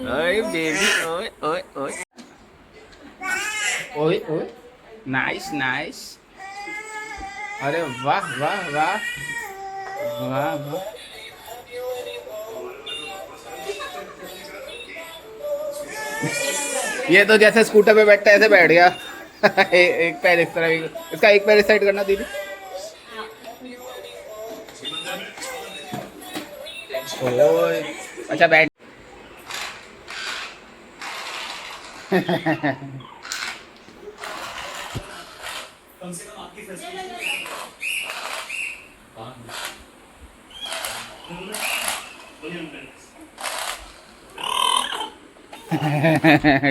ओए बेबी, ओए ओए ओए ओए ओए, नाइस नाइस। अरे वाह वाह वाह वाह वाह। ये तो जैसे स्कूटर पे बैठता है ऐसे बैठ गया। एक पैर इस तरह, इसका एक पैर इस साइड करना दीदी। ओए अच्छा बैठ।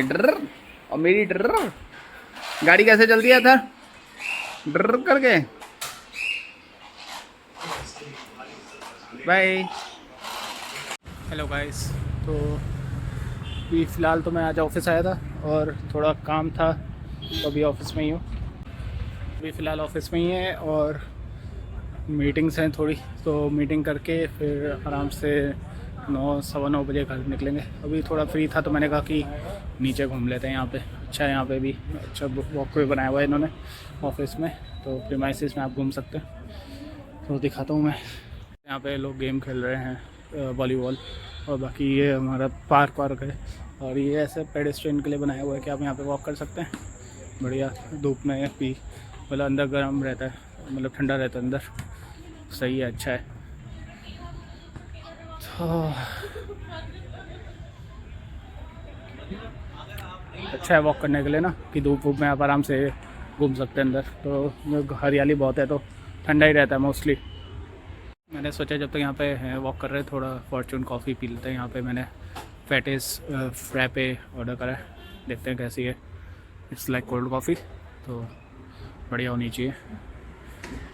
डर। और मेरी डर गाड़ी कैसे चलती है था डर करके। बाय। हेलो गाइस, तो अभी फ़िलहाल तो मैं आज ऑफिस आया था और थोड़ा काम था, तो अभी ऑफिस में ही हूँ। अभी फ़िलहाल ऑफिस में ही है और मीटिंग्स हैं थोड़ी, तो मीटिंग करके फिर आराम से 9 सवा 9 बजे घर निकलेंगे। अभी थोड़ा फ्री था तो मैंने कहा कि नीचे घूम लेते हैं। यहाँ पे अच्छा है, यहाँ पे भी अच्छा वॉकवे बनाया हुआ है इन्होंने ऑफिस में, तो प्रीमाइसेस में आप घूम सकते हैं। तो दिखाता हूँ मैं। यहाँ पे लोग गेम खेल रहे हैं वॉलीबॉल, और बाकी ये हमारा पार्क है, और ये ऐसे पेडेस्ट्रियन के लिए बनाया हुआ है कि आप यहाँ पे वॉक कर सकते हैं। बढ़िया धूप में भी, मतलब अंदर गर्म रहता है, मतलब ठंडा रहता है अंदर, सही है, अच्छा है। तो अच्छा है वॉक करने के लिए ना, कि धूप में आप आराम से घूम सकते हैं अंदर। तो हरियाली बहुत है तो ठंडा ही रहता है मोस्टली। मैंने सोचा जब तक यहाँ पे हैं वॉक कर रहे हैं, थोड़ा फॉर्चून कॉफ़ी पी लेते हैं। यहाँ पे मैंने फैटिस फ्रैपे ऑर्डर करा है, देखते हैं कैसी है। इट्स लाइक कोल्ड कॉफ़ी, तो बढ़िया होनी चाहिए।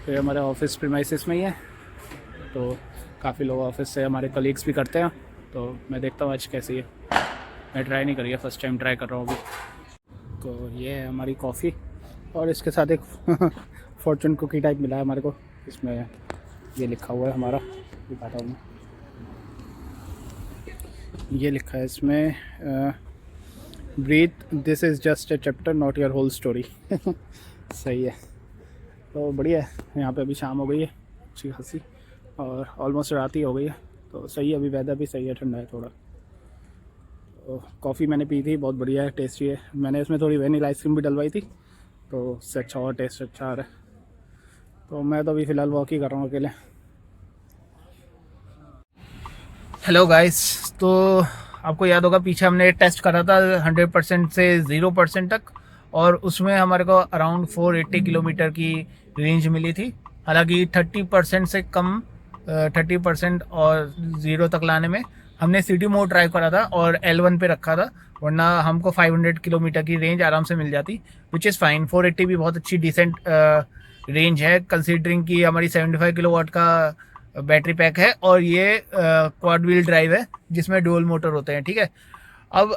फिर हमारे ऑफिस प्रीमाइसेस में ही है, तो काफ़ी लोग ऑफिस से हमारे कलीग्स भी करते हैं, तो मैं देखता हूँ आज कैसी है। मैं ट्राई नहीं करी है, फर्स्ट टाइम ट्राई कर रहा हूँ अभी। तो ये है हमारी कॉफ़ी, और इसके साथ एक फॉर्चून कुकी टाइप मिला है हमारे को। इसमें ये लिखा हुआ है हमारा, दिखाता हूँ मैं। ये लिखा है इसमें breath, this is just a chapter not your whole story. सही है, तो बढ़िया है। यहाँ पे अभी शाम हो गई है अच्छी खासी, और ऑलमोस्ट रात ही हो गई है, तो सही है। अभी वेदर भी सही है, ठंडा है थोड़ा। तो कॉफ़ी मैंने पी थी, बहुत बढ़िया है, टेस्टी है। मैंने इसमें थोड़ी वैनिला आइसक्रीम भी डलवाई थी, तो उससे अच्छा और टेस्ट अच्छा आ रहा है। तो मैं तो अभी फ़िलहाल वॉक ही कर रहा हूँ अकेले। हेलो गाइस, तो आपको याद होगा पीछे हमने टेस्ट करा था 100% से 0% तक, और उसमें हमारे को अराउंड 480 किलोमीटर की रेंज मिली थी। हालांकि 30% से कम, 30% और 0 तक लाने में हमने सिटी मोड ड्राइव करा था और L1 पे रखा था, वरना हमको 500 किलोमीटर की रेंज आराम से मिल जाती, विच इज़ फाइन। 480 भी बहुत अच्छी डिसेंट रेंज है, कंसीडरिंग कि हमारी 75 किलोवाट का बैटरी पैक है, और ये क्वाड व्हील ड्राइव है जिसमें डुअल मोटर होते हैं, ठीक है। अब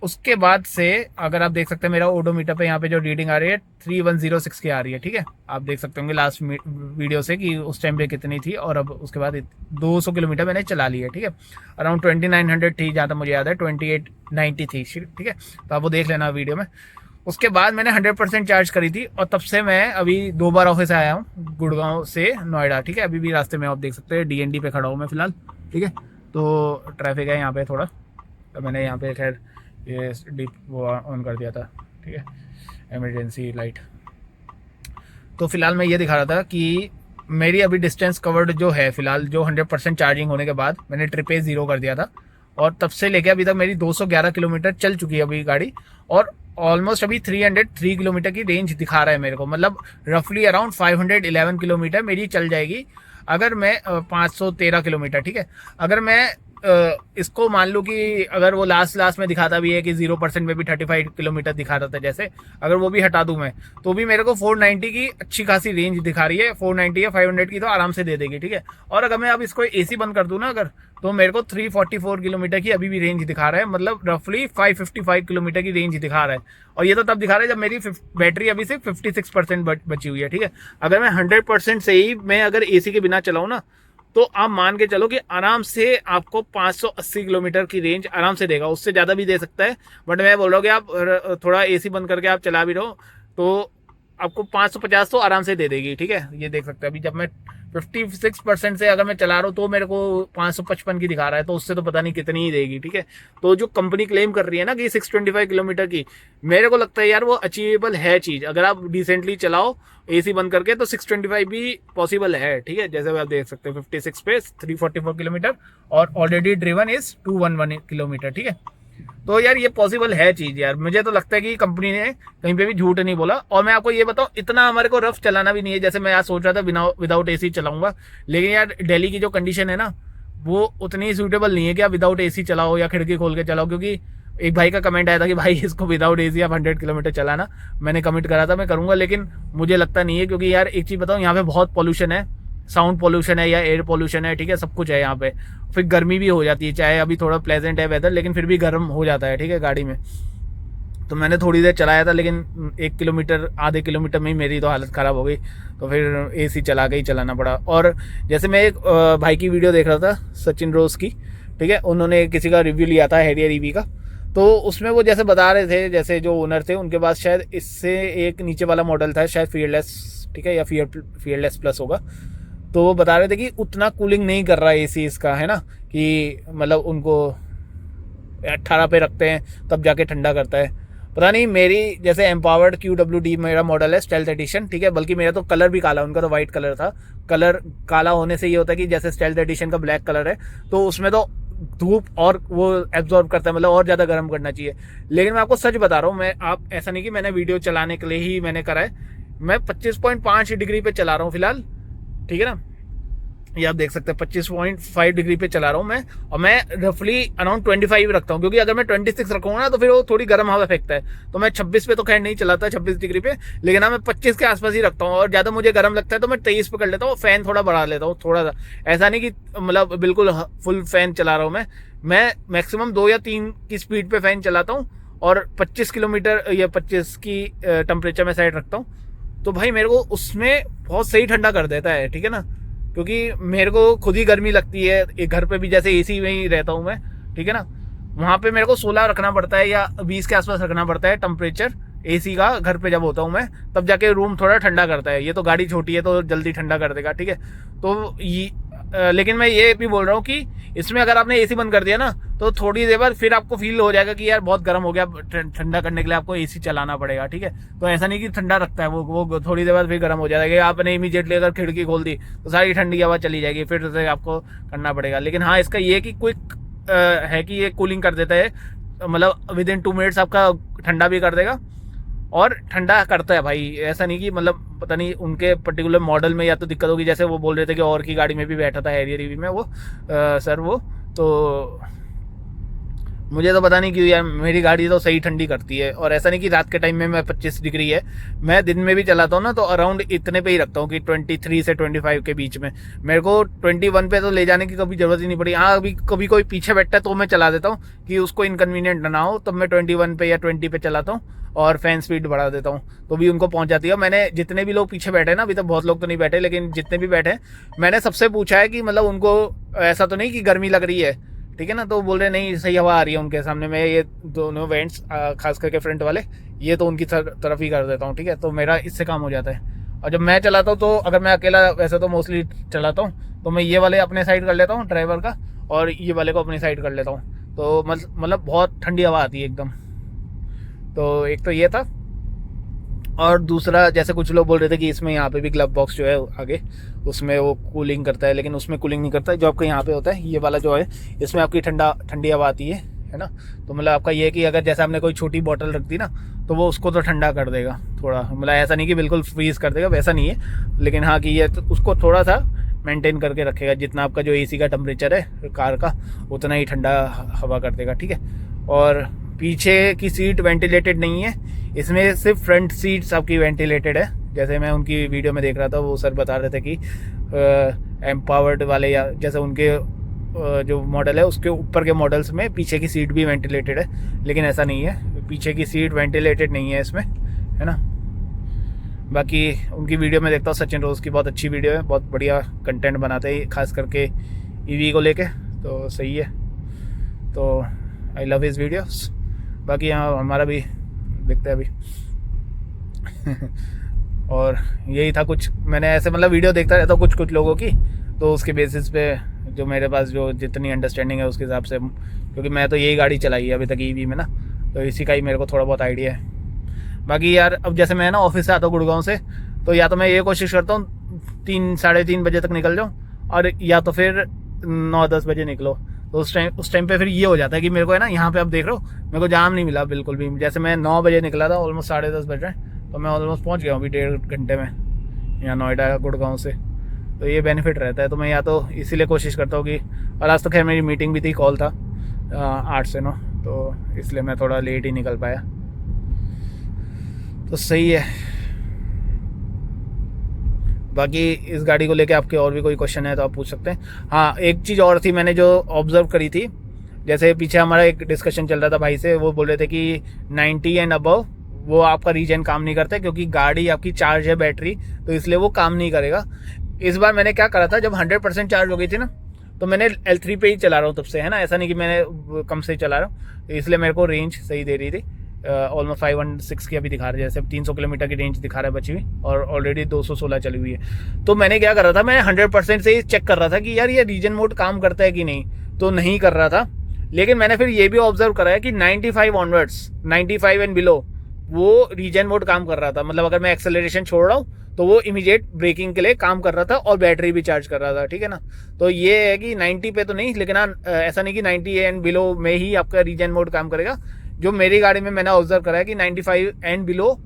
उसके बाद से अगर आप देख सकते हैं मेरा ओडोमीटर पे यहाँ पे जो रीडिंग आ रही है 3106 की आ रही है, ठीक है। आप देख सकते होंगे लास्ट वीडियो से कि उस टाइम पे कितनी थी, और अब उसके बाद 200 किलोमीटर मैंने चला ली है, ठीक है। अराउंड 2900 थी जहाँ तक मुझे याद है, 2890 थी, ठीक है। तो आप वो देख लेना वीडियो में। उसके बाद मैंने 100% चार्ज करी थी, और तब से मैं अभी 2 बार ऑफिस आया हूँ, गुड़गांव से नोएडा, ठीक है। अभी भी रास्ते में आप देख सकते हैं DND पे खड़ा हूँ मैं फ़िलहाल, ठीक है। तो ट्रैफिक है यहाँ पे थोड़ा, तो मैंने यहाँ पे खैर ये डीप वो ऑन कर दिया था, ठीक है, इमरजेंसी लाइट। तो फिलहाल मैं ये दिखा रहा था कि मेरी अभी डिस्टेंस कवर्ड जो है फ़िलहाल, जो 100% चार्जिंग होने के बाद मैंने ट्रिप ए 0 कर दिया था, और तब से लेके अभी तक मेरी 211 किलोमीटर चल चुकी है अभी गाड़ी, और ऑलमोस्ट अभी 303 किलोमीटर की रेंज दिखा रहा है मेरे को। मतलब रफली अराउंड 511 किलोमीटर मेरी चल जाएगी अगर मैं 513 किलोमीटर, ठीक है। अगर मैं इसको मान लो कि अगर वो लास्ट में दिखाता भी है कि 0% में भी 35 किलोमीटर दिखा रहा था, जैसे अगर वो भी हटा दूं मैं, तो भी मेरे को 490 की अच्छी खासी रेंज दिखा रही है। 490 या 500 की तो आराम से दे देगी, ठीक है। और अगर मैं अब इसको AC बंद कर दूं ना अगर, तो मेरे को 344 किलोमीटर की अभी भी रेंज दिखा रहा है, मतलब रफली 555 किलोमीटर की रेंज दिखा रहा है। और ये तो तब दिखा रहा है जब मेरी बैटरी अभी सिर्फ 56% बची हुई है, ठीक है। अगर मैं 100% से ही मैं अगर AC के बिना चलाऊँ ना, तो आप मान के चलो कि आराम से आपको 580 किलोमीटर की रेंज आराम से देगा, उससे ज़्यादा भी दे सकता है। बट मैं बोल रहा हूँ कि आप थोड़ा AC बंद करके आप चला भी रहो तो आपको 550 तो आराम से दे देगी, ठीक है। ये देख सकते हैं अभी जब मैं 56% से अगर मैं चला रहा हूँ तो मेरे को 555 की दिखा रहा है, तो उससे तो पता नहीं कितनी ही देगी, ठीक है। तो जो कंपनी क्लेम कर रही है ना कि 625 किलोमीटर की, मेरे को लगता है यार वो अचीवेबल है चीज़। अगर आप डिसेंटली चलाओ AC बंद करके तो 625 भी पॉसिबल है, ठीक है। जैसे आप देख सकते हैं 56 पे 344 किलोमीटर और ऑलरेडी ड्रिवन इज 211 किलोमीटर, ठीक है। तो यार ये पॉसिबल है चीज़ यार। मुझे तो लगता है कि कंपनी ने कहीं पे भी झूठ नहीं बोला। और मैं आपको ये बताऊं, इतना हमारे को रफ चलाना भी नहीं है। जैसे मैं आज सोच रहा था विदाउट AC चलाऊंगा, लेकिन यार दिल्ली की जो कंडीशन है ना, वो उतनी सूटेबल नहीं है कि आप विदाउट AC चलाओ या खिड़की खोल के चलाओ। क्योंकि एक भाई का कमेंट आया था कि भाई इसको विदाउट AC आप 100 किलोमीटर चलाना। मैंने कमेंट करा था मैं करूँगा, लेकिन मुझे लगता नहीं है। क्योंकि यार एक चीज़ बताऊँ, यहाँ पे बहुत पॉल्यूशन है, साउंड पॉल्यूशन है या एयर पॉल्यूशन है, ठीक है, सब कुछ है यहाँ पे। फिर गर्मी भी हो जाती है, चाहे अभी थोड़ा प्लेजेंट है वेदर, लेकिन फिर भी गर्म हो जाता है, ठीक है, गाड़ी में। तो मैंने थोड़ी देर चलाया था, लेकिन 1 किलोमीटर आधे किलोमीटर में ही मेरी तो हालत ख़राब हो गई। तो फिर AC चला के ही चलाना पड़ा। और जैसे मैं एक भाई की वीडियो देख रहा था, सचिन रोज की, ठीक है, उन्होंने किसी का रिव्यू लिया था हैरियर EV का। तो उसमें वो जैसे बता रहे थे, जैसे जो ओनर थे उनके पास शायद इससे एक नीचे वाला मॉडल था, शायद फियरलेस, ठीक है, या फियरलेस प्लस होगा। तो वो बता रहे थे कि उतना कूलिंग नहीं कर रहा है AC इसका, है ना, कि मतलब उनको 18 पे रखते हैं तब जाके ठंडा करता है। पता नहीं, मेरी जैसे एम्पावर्ड QWD मेरा मॉडल है, स्टेल्थ एडिशन, ठीक है। बल्कि मेरा तो कलर भी काला, उनका तो वाइट कलर था। कलर काला होने से ये होता है कि जैसे स्टेल्थ एडिशन का ब्लैक कलर है, तो उसमें तो धूप और वो एब्जॉर्ब करता है, मतलब और ज़्यादा गर्म करना चाहिए। लेकिन मैं आपको सच बता रहा हूँ, मैं आप ऐसा नहीं कि मैंने वीडियो चलाने के लिए ही मैंने करा है। मैं 25.5 डिग्री पे चला रहा हूँ फिलहाल, ठीक है ना। ये आप देख सकते हैं 25.5 डिग्री पे चला रहा हूँ मैं। और मैं रफली अराउंड 25 रखता हूँ, क्योंकि अगर मैं 26 रखूँगा ना तो फिर वो थोड़ी गर्म हवा फेंकता है। तो मैं 26 पे तो खैर नहीं चलाता, 26 डिग्री पे, लेकिन हाँ मैं 25 के आसपास ही रखता हूँ। और ज़्यादा मुझे गर्म लगता है तो मैं 23 पे कर लेता हूँ, फैन थोड़ा बढ़ा लेता हूँ थोड़ा सा। ऐसा नहीं कि मतलब बिल्कुल फुल फैन चला रहा हूँ मैं मैक्सिमम 2 या 3 की स्पीड पे फैन चलाता हूँ। और 25 किलोमीटर या 25 की टेम्परेचर में साइड रखता हूँ। तो भाई मेरे को उसमें बहुत सही ठंडा कर देता है, ठीक है ना। क्योंकि मेरे को खुद ही गर्मी लगती है, एक घर पे भी जैसे AC में ही रहता हूँ मैं, ठीक है ना। वहाँ पे मेरे को 16 रखना पड़ता है या 20 के आसपास रखना पड़ता है टेम्परेचर AC का, घर पे जब होता हूँ मैं, तब जाके रूम थोड़ा ठंडा करता है। ये तो गाड़ी छोटी है तो जल्दी ठंडा कर देगा, ठीक है। तो ये लेकिन मैं ये भी बोल रहा हूँ कि इसमें अगर आपने AC बंद कर दिया ना, तो थोड़ी देर बाद फिर आपको फील हो जाएगा कि यार बहुत गर्म हो गया, ठंडा करने के लिए आपको AC चलाना पड़ेगा, ठीक है। तो ऐसा नहीं कि ठंडा रखता है वो थोड़ी देर बाद फिर गर्म हो जाएगा। आपने इमीडिएटली अगर खिड़की खोल दी तो सारी ठंडी हवा चली जाएगी, फिर से आपको करना पड़ेगा। लेकिन हाँ, इसका ये कि क्विक है कि ये कूलिंग कर देता है, मतलब विद इन 2 मिनट्स आपका ठंडा भी कर देगा और ठंडा करता है भाई। ऐसा नहीं कि मतलब पता नहीं उनके पर्टिकुलर मॉडल में या तो दिक्कत होगी, जैसे वो बोल रहे थे कि और की गाड़ी में भी बैठा था हैरियर EV में वो सर वो, तो मुझे तो पता नहीं क्यों यार, मेरी गाड़ी तो सही ठंडी करती है। और ऐसा नहीं कि रात के टाइम में मैं 25 डिग्री है, मैं दिन में भी चलाता हूँ ना तो अराउंड इतने पे ही रखता हूँ कि 23 से 25 के बीच में। मेरे को 21 पे तो ले जाने की कभी ज़रूरत ही नहीं पड़ी। हाँ, अभी कभी कोई पीछे बैठता है तो मैं चला देता हूँ कि उसको इनकन्वीनियंट ना हो, तब मैं 21 पे या 20 पे चलाता हूँ और फैन स्पीड बढ़ा देता हूँ, तो भी उनको पहुँच जाती है। मैंने जितने भी लोग पीछे बैठे ना, अभी तक बहुत लोग तो नहीं बैठे, लेकिन जितने भी बैठे मैंने सबसे पूछा है कि मतलब उनको ऐसा तो नहीं कि गर्मी लग रही है, ठीक है ना। तो बोल रहे नहीं, सही हवा आ रही है उनके सामने। मैं ये दोनों वेंट्स खास करके फ्रंट वाले, ये तो उनकी तरफ ही कर देता हूँ, ठीक है। तो मेरा इससे काम हो जाता है। और जब मैं चलाता हूँ तो अगर मैं अकेला वैसे तो मोस्टली चलाता हूँ, तो मैं ये वाले अपने साइड कर लेता हूँ ड्राइवर का, और ये वाले को अपनी साइड कर लेता हूँ। तो मतलब बहुत ठंडी हवा आती है एकदम। तो एक तो ये था। और दूसरा, जैसे कुछ लोग बोल रहे थे कि इसमें यहाँ पे भी ग्लव बॉक्स जो है आगे, उसमें वो कूलिंग करता है, लेकिन उसमें कूलिंग नहीं करता है। जो आपका यहाँ पे होता है ये वाला जो है, इसमें आपकी ठंडी हवा आती है ना। तो मतलब आपका ये है कि अगर जैसे आपने कोई छोटी बॉटल रख दी ना, तो वो उसको तो ठंडा कर देगा थोड़ा। मतलब ऐसा नहीं कि बिल्कुल फ्रीज कर देगा, वैसा नहीं है, लेकिन हाँ कि ये तो उसको थोड़ा सा मेंटेन करके रखेगा। जितना आपका जो एसी का टेम्परेचर है कार का, उतना ही ठंडा हवा कर देगा, ठीक है। और पीछे की सीट वेंटिलेटेड नहीं है, इसमें सिर्फ फ्रंट सीट्स आपकी वेंटिलेटेड है। जैसे मैं उनकी वीडियो में देख रहा था, वो सर बता रहे थे कि एम्पावर्ड वाले या जैसे उनके जो मॉडल है उसके ऊपर के मॉडल्स में पीछे की सीट भी वेंटिलेटेड है, लेकिन ऐसा नहीं है, पीछे की सीट वेंटिलेटेड नहीं है इसमें, है ना। बाकी उनकी वीडियो में देखता हूँ, सचिन रोज की बहुत अच्छी वीडियो है, बहुत बढ़िया कंटेंट बनाते हैं खास करके ईवी को लेके, तो सही है। तो आई लव हिज वीडियोस। बाकी यहाँ हमारा भी देखते हैं अभी और यही था कुछ, मैंने ऐसे मतलब वीडियो देखता रहता हूँ कुछ लोगों की, तो उसके बेसिस पे जो मेरे पास जो जितनी अंडरस्टैंडिंग है उसके हिसाब से, क्योंकि मैं तो यही गाड़ी चलाई है अभी तक ईवी में ना, तो इसी का ही मेरे को थोड़ा बहुत आइडिया है। बाकी यार अब जैसे मैं ना ऑफिस से आता हूँ गुड़गांव से, तो या तो मैं ये कोशिश करता हूँ 3-3:30 बजे तक निकल जाऊँ, और या तो फिर 9-10 बजे निकलो। तो उस टाइम पे फिर ये हो जाता है कि मेरे को है ना, यहाँ पे आप देख रहे हो मेरे को जाम नहीं मिला बिल्कुल भी। जैसे मैं 9 बजे निकला था, ऑलमोस्ट 10:30 बज रहे हैं, तो मैं ऑलमोस्ट पहुँच गया हूँ अभी 1.5 घंटे में यहाँ नोएडा गुड़गांव से। तो ये बेनिफिट रहता है। तो मैं या तो इसीलिए कोशिश करता हूँ कि, और आज तो खैर मेरी मीटिंग भी थी, कॉल था 8 से 9, तो इसलिए मैं थोड़ा लेट ही निकल पाया, तो सही है। बाकी इस गाड़ी को लेके आपके और भी कोई क्वेश्चन है तो आप पूछ सकते हैं। हाँ, एक चीज़ और थी मैंने जो ऑब्जर्व करी थी, जैसे पीछे हमारा एक डिस्कशन चल रहा था भाई से, वो बोल रहे थे कि 90 एंड अबव वो आपका रीजन काम नहीं करता, क्योंकि गाड़ी आपकी चार्ज है बैटरी, तो इसलिए वो काम नहीं करेगा। इस बार मैंने क्या करा था, जब 100% चार्ज हो गई थी ना, तो मैंने L3 पे ही चला रहा हूँ तब से, है ना, ऐसा नहीं कि मैंने कम से चला रहा हूँ, तो इसलिए मेरे को रेंज सही दे रही थी। ऑलमोस्ट 516 की अभी दिखा रहा है, जैसे 300 किलोमीटर की रेंज दिखा रहा है बची हुई, और ऑलरेडी 216 चली हुई है। तो मैंने क्या कर रहा था, मैं 100% से ही चेक कर रहा था कि यार ये रीजन मोड काम करता है कि नहीं, तो नहीं कर रहा था। लेकिन मैंने फिर ये भी ऑब्जर्व करा है कि 95 ऑनवर्ड्स, 95 एंड बिलो वो रीजन मोड काम कर रहा था। मतलब अगर मैं एक्सेलरेशन छोड़ रहा हूँ तो वो इमीडिएट ब्रेकिंग के लिए काम कर रहा था, और बैटरी भी चार्ज कर रहा था, ठीक है ना। तो ये है कि 90 पे तो नहीं, लेकिन ऐसा नहीं कि 90 एंड बिलो में ही आपका रीजन मोड काम करेगा। जो मेरी गाड़ी में मैंने ऑब्जर्व करा है कि 95 एंड बिलो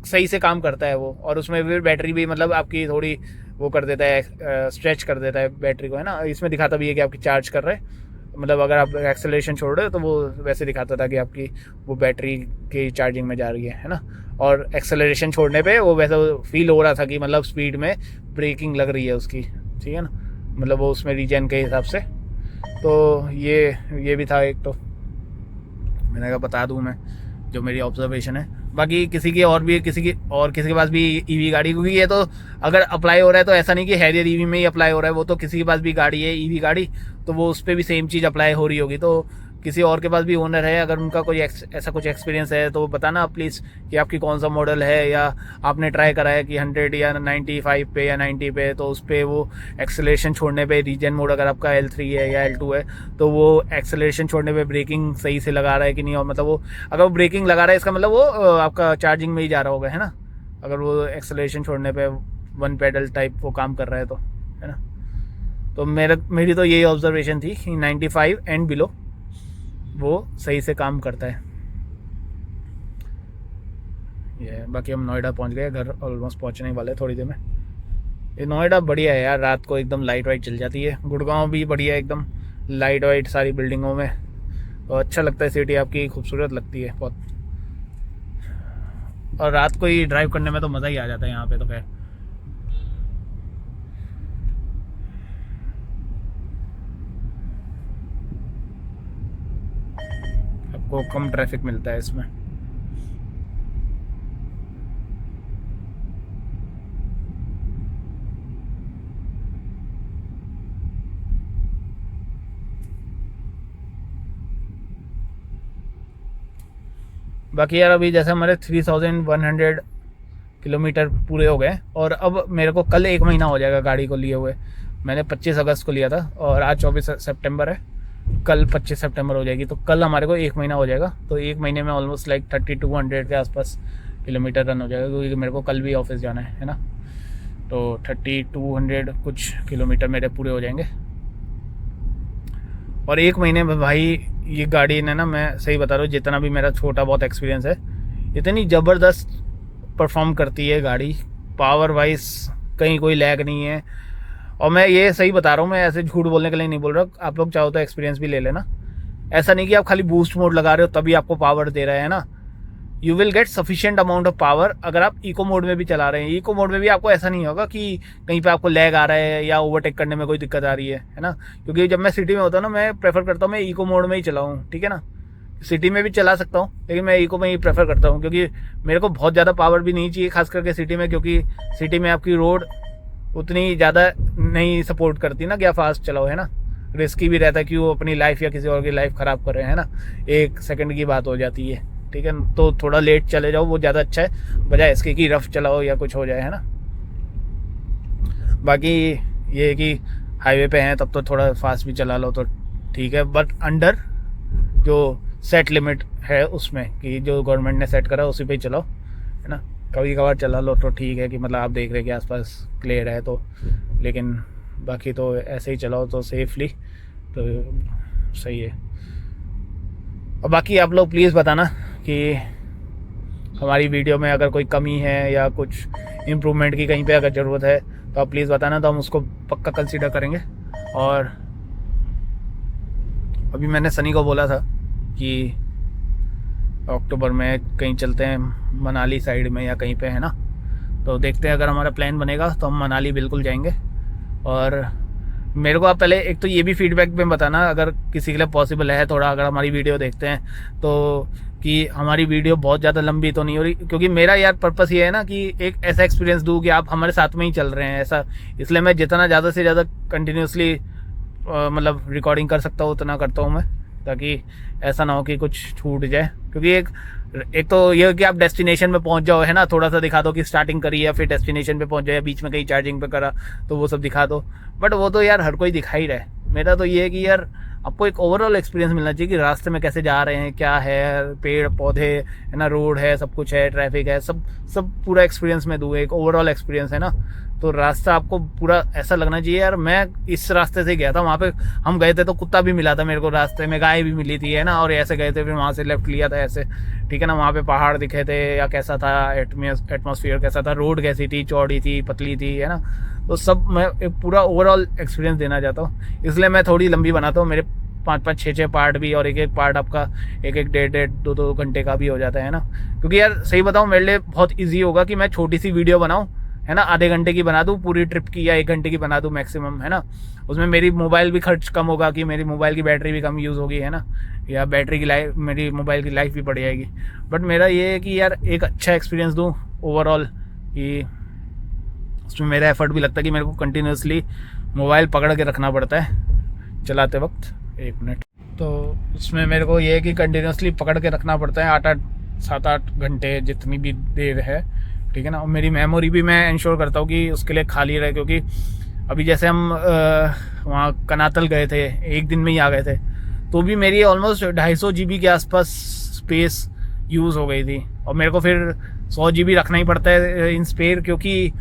सही से काम करता है वो, और उसमें फिर बैटरी भी मतलब आपकी थोड़ी वो कर देता है, स्ट्रेच कर देता है बैटरी को, है ना। इसमें दिखाता भी है कि आपकी चार्ज कर रहे हैं, मतलब अगर आप एक्सेलरेशन छोड़ रहे हो तो वो वैसे दिखाता था कि आपकी वो बैटरी की चार्जिंग में जा रही है ना। और एक्सेलरेशन छोड़ने पे वो वैसा फील हो रहा था कि मतलब स्पीड में ब्रेकिंग लग रही है उसकी, ठीक है ना, मतलब वो उसमें रीजन के हिसाब से। तो ये भी था एक, तो मैंने कहा बता दूं मैं जो मेरी ऑब्जर्वेशन है। बाकी किसी के पास भी ईवी गाड़ी, क्योंकि ये तो अगर अप्लाई हो रहा है तो ऐसा नहीं कि हैरियर ईवी में ही अप्लाई हो रहा है, वो तो किसी के पास भी गाड़ी है ईवी गाड़ी, तो वो उस पर भी सेम चीज़ अप्लाई हो रही होगी। तो किसी और के पास भी ओनर है, अगर उनका कोई ऐसा कुछ एक्सपीरियंस है तो बताना आप प्लीज़ कि आपकी कौन सा मॉडल है, या आपने ट्राई करा है कि 100 या 95 पे या 90 पे, तो उस पर वो एक्सेलरेशन छोड़ने पे रीजन मोड अगर आपका L3 है या L2 है, तो वो एक्सेलरेशन छोड़ने पे ब्रेकिंग सही से लगा रहा है कि नहीं, और मतलब वो अगर वो ब्रेकिंग लगा रहा है इसका मतलब वो आपका चार्जिंग में ही जा रहा होगा, है ना। अगर वो एक्सेलरेशन छोड़ने पे वन पेडल टाइप वो काम कर रहा है तो, है ना। तो मेरी तो यही ऑब्जर्वेशन थी कि 95 एंड बिलो वो सही से काम करता है। ये बाकी हम नोएडा पहुंच गए, घर ऑलमोस्ट पहुंचने वाले थोड़ी देर में। ये नोएडा बढ़िया है यार, रात को एकदम लाइट वाइट चल जाती है। गुड़गांव भी बढ़िया है, एकदम लाइट वाइट सारी बिल्डिंगों में, और अच्छा लगता है, सिटी आपकी खूबसूरत लगती है बहुत। और रात को ही ड्राइव करने में तो मज़ा ही आ जाता है यहाँ पे तो खैर। आपको कम ट्रैफिक मिलता है इसमें। बाकी यार अभी जैसे हमारे 3100 किलोमीटर पूरे हो गए, और अब मेरे को कल 1 महीना हो जाएगा गाड़ी को लिए हुए। मैंने 25 अगस्त को लिया था और आज 24 सितंबर है, कल 25 सितंबर हो जाएगी, तो कल हमारे को 1 महीना हो जाएगा। तो 1 महीने में ऑलमोस्ट लाइक 3200 के आसपास किलोमीटर रन हो जाएगा, क्योंकि मेरे को कल भी ऑफिस जाना है ना। तो 3200 कुछ किलोमीटर मेरे पूरे हो जाएंगे। और 1 महीने में भाई ये गाड़ी ने ना, मैं सही बता रहा हूँ, जितना भी मेरा छोटा बहुत एक्सपीरियंस है, इतनी ज़बरदस्त परफॉर्म करती है गाड़ी, पावर वाइज कहीं कोई लैग नहीं है। और मैं ये सही बता रहा हूँ, मैं ऐसे झूठ बोलने के लिए नहीं बोल रहा, आप लोग चाहो तो एक्सपीरियंस भी ले लेना। ऐसा नहीं कि आप खाली बूस्ट मोड लगा रहे हो तभी आपको पावर दे रहे हैं ना, you will get sufficient amount of power अगर आप इको मोड में भी चला रहे हैं। इको मोड में भी आपको ऐसा नहीं होगा कि कहीं पे आपको लैग आ रहा है या ओवरटेक करने में कोई दिक्कत आ रही है ना। क्योंकि जब मैं सिटी में होता हूँ ना, मैं प्रेफर करता हूँ मैं इको मोड में ही चलाऊँ, ठीक है ना। सिटी में भी चला सकता हूँ लेकिन मैं इको में ही प्रेफर करता हूँ, क्योंकि मेरे को बहुत ज़्यादा पावर भी नहीं चाहिए खास करके सिटी में, क्योंकि सिटी में आपकी रोड उतनी ज़्यादा नहीं सपोर्ट करती ना कि आप फास्ट चलाओ, है ना। रिस्की भी रहता है कि वो अपनी लाइफ या किसी और की लाइफ ख़राब कर रहे हैं ना, 1 सेकंड की बात हो जाती है, ठीक है। तो थोड़ा लेट चले जाओ वो ज़्यादा अच्छा है, बजाय इसके कि रफ चलाओ या कुछ हो जाए, है ना। बाकी ये है कि हाईवे पे हैं तब तो थोड़ा फास्ट भी चला लो तो ठीक है, बट अंडर जो सेट लिमिट है उसमें, कि जो गवर्नमेंट ने सेट करा उसी पे ही चलाओ, है ना। कभी कभार चला लो तो ठीक है कि मतलब आप देख रहे कि आसपास क्लियर है तो, लेकिन बाकी तो ऐसे ही चलाओ तो सेफली तो सही है। और बाकी आप लोग प्लीज़ बताना कि हमारी वीडियो में अगर कोई कमी है या कुछ इम्प्रूवमेंट की कहीं पे अगर ज़रूरत है तो आप प्लीज़ बताना, तो हम उसको पक्का कंसीडर करेंगे। और अभी मैंने सनी को बोला था कि अक्टूबर में कहीं चलते हैं मनाली साइड में या कहीं पे, है ना। तो देखते हैं अगर हमारा प्लान बनेगा तो हम मनाली बिल्कुल जाएंगे। और मेरे को आप पहले एक तो ये भी फीडबैक में बताना अगर किसी के लिए पॉसिबल है थोड़ा, अगर हमारी वीडियो देखते हैं तो, कि हमारी वीडियो बहुत ज़्यादा लंबी तो नहीं हो रही, क्योंकि मेरा यार पर्पस ये है ना कि एक ऐसा एक्सपीरियंस दूँ कि आप हमारे साथ में ही चल रहे हैं ऐसा। इसलिए मैं जितना ज़्यादा से ज़्यादा कंटिन्यूसली मतलब रिकॉर्डिंग कर सकता हूँ उतना करता हूँ मैं, ताकि ऐसा ना हो कि कुछ छूट जाए। क्योंकि एक तो ये कि आप डेस्टिनेशन पे पहुंच जाओ, है ना, थोड़ा सा दिखा दो कि स्टार्टिंग करी है, फिर डेस्टिनेशन पे पहुंच जाए, बीच में कहीं चार्जिंग पे करा तो वो सब दिखा दो, बट वो तो यार हर कोई दिखा ही रहा है। मेरा तो ये है कि यार आपको एक ओवरऑल एक्सपीरियंस मिलना चाहिए कि रास्ते में कैसे जा रहे हैं, क्या है, पेड़ पौधे है ना, रोड है, सब कुछ है, ट्रैफिक है, सब पूरा एक्सपीरियंस में दूँ, एक ओवरऑल एक्सपीरियंस, है ना। तो रास्ता आपको पूरा ऐसा लगना चाहिए यार मैं इस रास्ते से गया था, वहाँ पे हम गए थे तो कुत्ता भी मिला था मेरे को, रास्ते में गाय भी मिली थी, है ना, और ऐसे गए थे फिर वहाँ से लेफ्ट लिया था ऐसे, ठीक है ना। वहाँ पे पहाड़ दिखे थे या कैसा था एटमॉस्फेयर कैसा था, रोड कैसी थी, चौड़ी थी, पतली थी, है ना। तो सब मैं एक पूरा ओवरऑल एक्सपीरियंस देना चाहता हूँ, इसलिए मैं थोड़ी लंबी बनाता हूँ। मेरे 5-5, 6-6 पार्ट भी, और एक पार्ट आपका 1-1, 1.5-1.5, 2-2 घंटे का भी हो जाता है ना। क्योंकि यार सही बताऊँ मेरे लिए बहुत ईजी होगा कि मैं छोटी सी वीडियो बनाऊँ, है ना, आधे घंटे की बना दूँ पूरी ट्रिप की, या 1 घंटे की बना दूँ मैक्सिमम, है ना। उसमें मेरी मोबाइल भी खर्च कम होगा कि मेरी मोबाइल की बैटरी भी कम यूज़ होगी, है ना, या बैटरी की लाइफ, मेरी मोबाइल की लाइफ भी बढ़ जाएगी। बट मेरा ये है कि यार एक अच्छा एक्सपीरियंस दूँ ओवरऑल, कि उसमें मेरा एफर्ट भी लगता है कि मेरे को कंटिन्यूसली मोबाइल पकड़ के रखना पड़ता है चलाते वक्त। 1 मिनट। तो उसमें मेरे को ये है कि कंटिन्यूसली पकड़ के रखना पड़ता है 8-8, 7-8 घंटे जितनी भी देर है, ठीक है ना। और मेरी मेमोरी भी मैं इंश्योर करता हूँ कि उसके लिए खाली रहे, क्योंकि अभी जैसे हम वहाँ कनातल गए थे, 1 दिन में ही आ गए थे, तो भी मेरी ऑलमोस्ट 250 GB के आसपास स्पेस यूज़ हो गई थी। और मेरे को फिर 100 GB रखना ही पड़ता है इन स्पेयर, क्योंकि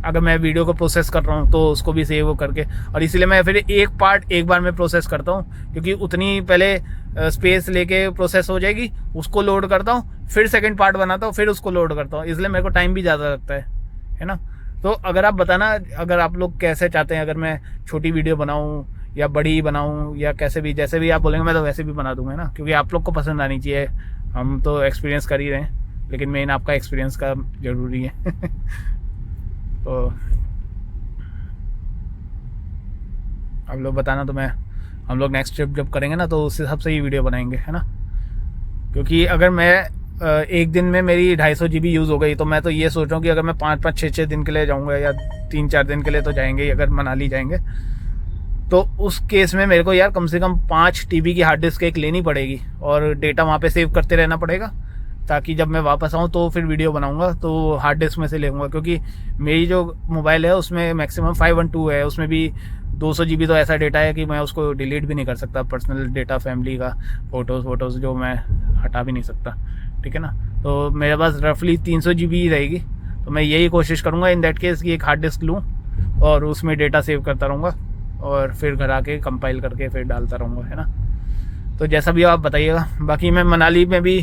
अगर मैं वीडियो को प्रोसेस कर रहा हूँ तो उसको भी सेव करके, और इसीलिए मैं फिर एक पार्ट एक बार में प्रोसेस करता हूँ, क्योंकि उतनी पहले स्पेस लेके प्रोसेस हो जाएगी, उसको लोड करता हूँ, फिर सेकंड पार्ट बनाता हूँ, फिर उसको लोड करता हूँ, इसलिए मेरे को टाइम भी ज़्यादा लगता है ना। तो अगर आप बताना अगर आप लोग कैसे चाहते हैं, अगर मैं छोटी वीडियो बनाऊँ या बड़ी बनाऊँ या कैसे भी, जैसे भी आप बोलेंगे मैं तो वैसे भी बना दूँगा ना, क्योंकि आप लोग को पसंद आनी चाहिए। हम तो एक्सपीरियंस कर ही रहे हैं, लेकिन मेन आपका एक्सपीरियंस का ज़रूरी है। तो आप लोग बताना, तो हम लोग नेक्स्ट ट्रिप जब करेंगे ना तो उस हिसाब से ही वीडियो बनाएंगे, है ना। क्योंकि अगर मैं एक दिन में मेरी 250 GB यूज़ हो गई, तो मैं तो ये सोच रहा हूँ कि अगर मैं 5-5, 6-6 दिन के लिए जाऊँगा या 3-4 दिन के लिए तो जाएंगे ही, अगर मनाली जाएंगे तो उस केस में मेरे को यार कम से कम 5 TB की हार्ड डिस्क एक लेनी पड़ेगी, और डेटा वहाँ पे सेव करते रहना पड़ेगा, ताकि जब मैं वापस आऊँ तो फिर वीडियो बनाऊँगा तो हार्ड डिस्क में से लेऊँगा। क्योंकि मेरी जो मोबाइल है उसमें मैक्सिमम 512 है, उसमें भी 200 GB तो ऐसा डेटा है कि मैं उसको डिलीट भी नहीं कर सकता, पर्सनल डेटा, फैमिली का, फ़ोटोज़ जो मैं हटा भी नहीं सकता, ठीक है ना। तो मेरे पास रफली 300 GB ही रहेगी, तो मैं यही कोशिश करूँगा इन दैट केस कि एक हार्ड डिस्क लूँ और उसमें डेटा सेव करता रहूँगा, और फिर घर आके कंपाइल करके फिर डालता रहूँगा, है ना। तो जैसा भी आप बताइएगा। बाकी मैं मनाली में भी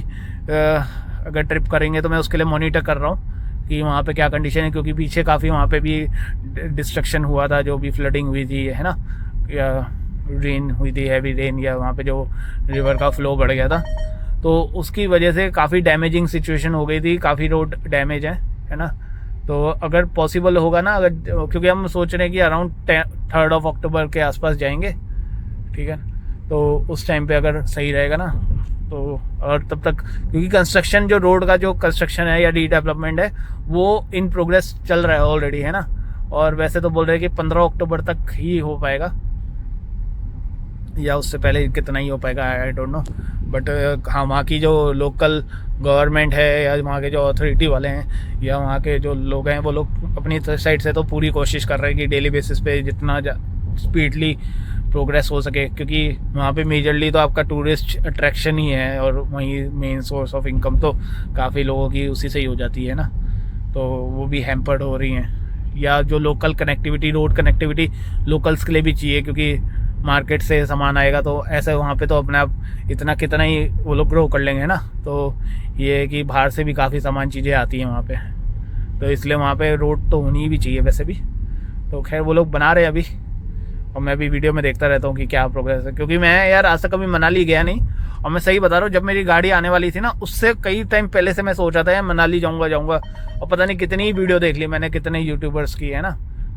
अगर ट्रिप करेंगे तो मैं उसके लिए मॉनिटर कर रहा हूँ कि वहाँ पे क्या कंडीशन है, क्योंकि पीछे काफ़ी वहाँ पे भी डिस्ट्रक्शन हुआ था, जो भी फ्लडिंग हुई थी, है ना, या रेन हुई थी, हैवी रेन, या वहाँ पे जो रिवर का फ्लो बढ़ गया था, तो उसकी वजह से काफ़ी डैमेजिंग सिचुएशन हो गई थी, काफ़ी रोड डैमेज है ना। तो अगर पॉसिबल होगा ना, अगर, क्योंकि हम सोच रहे हैं कि अराउंड 3 अक्टूबर के आसपास जाएंगे, ठीक है, तो उस टाइम पे अगर सही रहेगा ना, तो और तब तक, क्योंकि कंस्ट्रक्शन, जो रोड का जो कंस्ट्रक्शन है या रीडेवलपमेंट है, वो इन प्रोग्रेस चल रहा है ऑलरेडी, है ना। और वैसे तो बोल रहे हैं कि 15 अक्टूबर तक ही हो पाएगा, या उससे पहले कितना ही हो पाएगा, आई डोंट नो। बट हाँ, वहाँ की जो लोकल गवर्नमेंट है या वहाँ के जो अथॉरिटी वाले हैं या वहाँ के जो लोग हैं, वो लोग अपनी साइड से तो पूरी कोशिश कर रहे हैं कि डेली बेसिस पे जितना स्पीडली प्रोग्रेस हो सके, क्योंकि वहाँ पे मेजरली तो आपका टूरिस्ट अट्रैक्शन ही है, और वहीं मेन सोर्स ऑफ इनकम तो काफ़ी लोगों की उसी से ही हो जाती है ना, तो वो भी हैम्पर्ड हो रही हैं। या जो local connectivity, road connectivity locals के लिए भी चाहिए, क्योंकि मार्केट से सामान आएगा तो ऐसे वहाँ पे तो अपने आप इतना कितना ही वो लोग ग्रो कर लेंगे ना। तो ये है कि बाहर से भी काफ़ी सामान चीज़ें आती हैं वहाँ पे, तो इसलिए वहाँ पे रोड तो होनी भी चाहिए वैसे भी। तो खैर वो लोग बना रहे हैं अभी, और मैं भी वीडियो में देखता रहता हूँ कि क्या प्रोग्रेस है, क्योंकि मैं यार आज तक कभी मनाली गया नहीं। और मैं सही बता रहा हूँ, जब मेरी गाड़ी आने वाली थी ना, उससे कई टाइम पहले से मैं सोचा था यार मनाली जाऊँगा, और पता नहीं कितनी ही वीडियो देख ली मैंने, कितने यूट्यूबर्स की, है ना।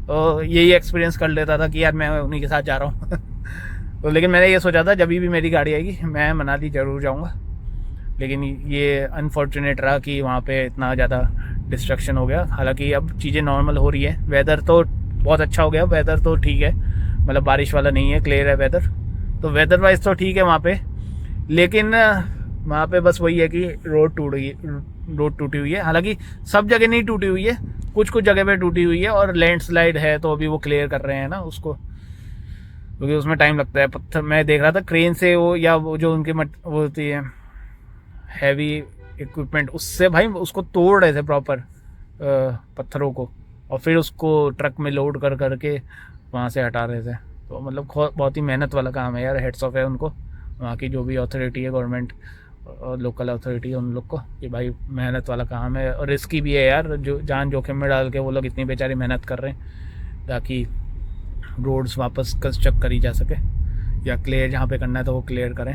तो यही एक्सपीरियंस कर लेता था कि यार मैं उन्हीं के साथ जा रहा हूँ तो लेकिन मैंने ये सोचा था जब भी मेरी गाड़ी आएगी मैं मनाली ज़रूर जाऊँगा, लेकिन ये अनफॉर्चुनेट रहा कि वहाँ पे इतना ज़्यादा डिस्ट्रक्शन हो गया। हालांकि अब चीज़ें नॉर्मल हो रही है, वेदर तो बहुत अच्छा हो गया, वेदर तो ठीक है, मतलब बारिश वाला नहीं है, क्लियर है वेदर, तो वेदर वाइज तो ठीक है वहाँ पे। लेकिन वहाँ पे बस वही है कि रोड टूटी हुई है। हालांकि सब जगह नहीं टूटी हुई है, कुछ कुछ जगह पे टूटी हुई है, और लैंडस्लाइड है तो अभी वो क्लियर कर रहे हैं ना उसको, क्योंकि उसमें टाइम लगता है। पत्थर मैं देख रहा था क्रेन से, वो या वो जो उनकी वो होती है हैवी इक्विपमेंट, उससे भाई उसको तोड़ रहे थे प्रॉपर पत्थरों को, और फिर उसको ट्रक में लोड कर करके वहाँ से हटा रहे थे। तो मतलब बहुत ही मेहनत वाला काम है यार, हेड्स ऑफ है उनको, वहाँ की जो भी अथॉरिटी है, गवर्नमेंट और लोकल अथॉरिटी है, उन लोग को, कि भाई मेहनत वाला काम है और रिस्की भी है यार, जो जान जोखिम में डाल के वो लोग इतनी बेचारी मेहनत कर रहे हैं ताकि रोड्स वापस कंस्ट्रक्ट करी जा सके, या क्लियर जहाँ पे करना है तो वो क्लियर करें।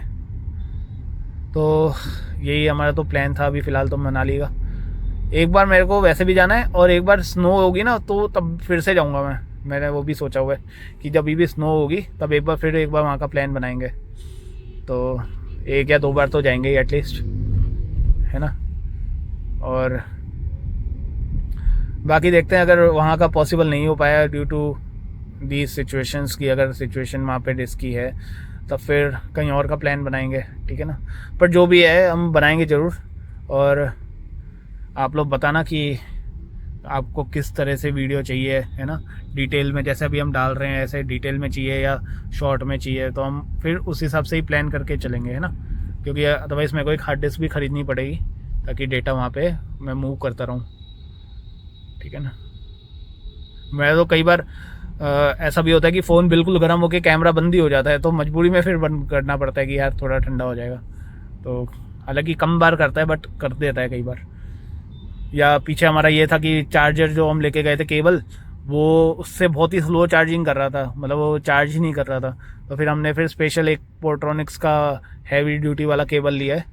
तो यही हमारा तो प्लान था अभी फ़िलहाल तो मनाली का। एक बार मेरे को वैसे भी जाना है, और एक बार स्नो होगी ना तो तब फिर से जाऊँगा मैंने वो भी सोचा हुआ है कि जब भी स्नो होगी तब एक बार वहाँ का प्लान बनाएंगे, तो 1 या 2 बार तो जाएंगे ही एटलीस्ट, है ना। और बाकी देखते हैं, अगर वहाँ का पॉसिबल नहीं हो पाया ड्यू टू दी सिचुएशंस की, अगर सिचुएशन वहाँ पे रिस्की है तब फिर कहीं और का प्लान बनाएंगे, ठीक है ना। पर जो भी है हम बनाएंगे ज़रूर, और आप लोग बताना कि आपको किस तरह से वीडियो चाहिए, है ना, डिटेल में, जैसे अभी हम डाल रहे हैं ऐसे डिटेल में चाहिए या शॉर्ट में चाहिए, तो हम फिर उस हिसाब से ही प्लान करके चलेंगे, है ना। क्योंकि अदरवाइज़ मेरे को एक हार्ड डिस्क भी ख़रीदनी पड़ेगी ताकि डेटा वहाँ पे मैं मूव करता रहूँ, ठीक है ना। मैं तो कई बार ऐसा भी होता है कि फ़ोन बिल्कुल गर्म होकर कैमरा बंद ही हो जाता है, तो मजबूरी में फिर बंद करना पड़ता है कि यार थोड़ा ठंडा हो जाएगा। तो हालांकि कम बार करता है बट कर देता है कई बार। या पीछे हमारा ये था कि चार्जर जो हम लेके गए थे केबल, वो उससे बहुत ही स्लो चार्जिंग कर रहा था, मतलब वो चार्ज ही नहीं कर रहा था। तो फिर हमने फिर स्पेशल एक पोर्ट्रॉनिक्स का हैवी ड्यूटी वाला केबल लिया है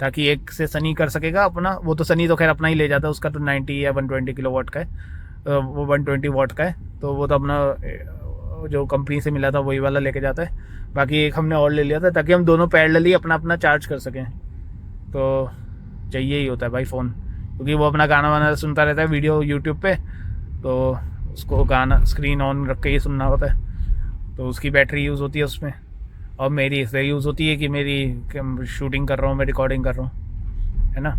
ताकि एक से सनी कर सकेगा अपना, वो तो सनी तो खैर अपना ही ले जाता है, उसका तो 90 या 120 किलोवाट का है, वो 120 वाट का है, तो वो तो अपना जो कंपनी से मिला था वही वाला लेके जाता है। बाकी एक हमने और ले लिया था ताकि हम दोनों पैरेलली अपना अपना चार्ज कर सकें। तो चाहिए ही होता है भाई फ़ोन, क्योंकि वो अपना गाना वाना सुनता रहता है वीडियो यूट्यूब पे, तो उसको गाना स्क्रीन ऑन रख के ही सुनना होता है, तो उसकी बैटरी यूज़ होती है उसमें, और मेरी इसलिए यूज़ होती है कि मेरी शूटिंग कर रहा हूँ, मैं रिकॉर्डिंग कर रहा हूँ, है ना।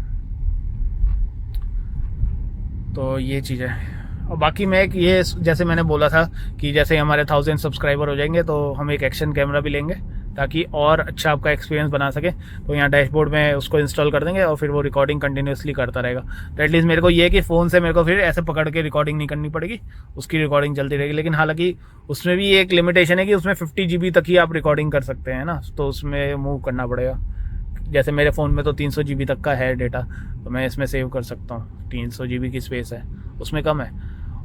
तो ये चीज़ है। और बाकी मैं एक ये, जैसे मैंने बोला था कि जैसे हमारे 1000 सब्सक्राइबर हो जाएंगे तो हम एक एक्शन कैमरा भी लेंगे ताकि और अच्छा आपका एक्सपीरियंस बना सके। तो यहाँ डैशबोर्ड में उसको इंस्टॉल कर देंगे और फिर वो रिकॉर्डिंग कंटिन्यूसली करता रहेगा। तो एटलीस्ट मेरे को ये कि फ़ोन से मेरे को फिर ऐसे पकड़ के रिकॉर्डिंग नहीं करनी पड़ेगी, उसकी रिकॉर्डिंग चलती रहेगी। लेकिन हालांकि उसमें भी एक लिमिटेशन है कि उसमें 50 GB तक ही आप रिकॉर्डिंग कर सकते हैं ना, तो उसमें मूव करना पड़ेगा जैसे मेरे फ़ोन में तो 300 GB तक का है डेटा, तो मैं इसमें सेव कर सकता हूँ। 300 GB की स्पेस है, उसमें कम है।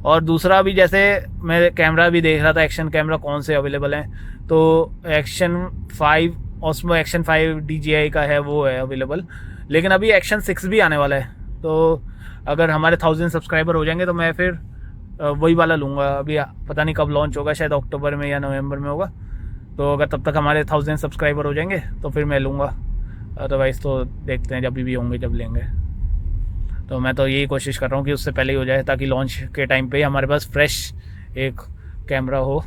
और दूसरा भी जैसे मैं कैमरा भी देख रहा था, एक्शन कैमरा कौन से अवेलेबल हैं, तो एक्शन 5 ऑस्मो एक्शन 5 DJI का है, वो है अवेलेबल। लेकिन अभी एक्शन 6 भी आने वाला है, तो अगर हमारे 1000 सब्सक्राइबर हो जाएंगे तो मैं फिर वही वाला लूँगा। अभी पता नहीं कब लॉन्च होगा, शायद अक्टूबर में या नवंबर में होगा। तो अगर तब तक हमारे 1000 सब्सक्राइबर हो जाएंगे तो फिर मैं लूँगा, अदरवाइज़ तो देखते हैं जब भी होंगे जब लेंगे। तो मैं तो यही कोशिश कर रहा हूँ कि उससे पहले ही हो जाए, ताकि लॉन्च के टाइम पे हमारे पास फ्रेश एक कैमरा हो,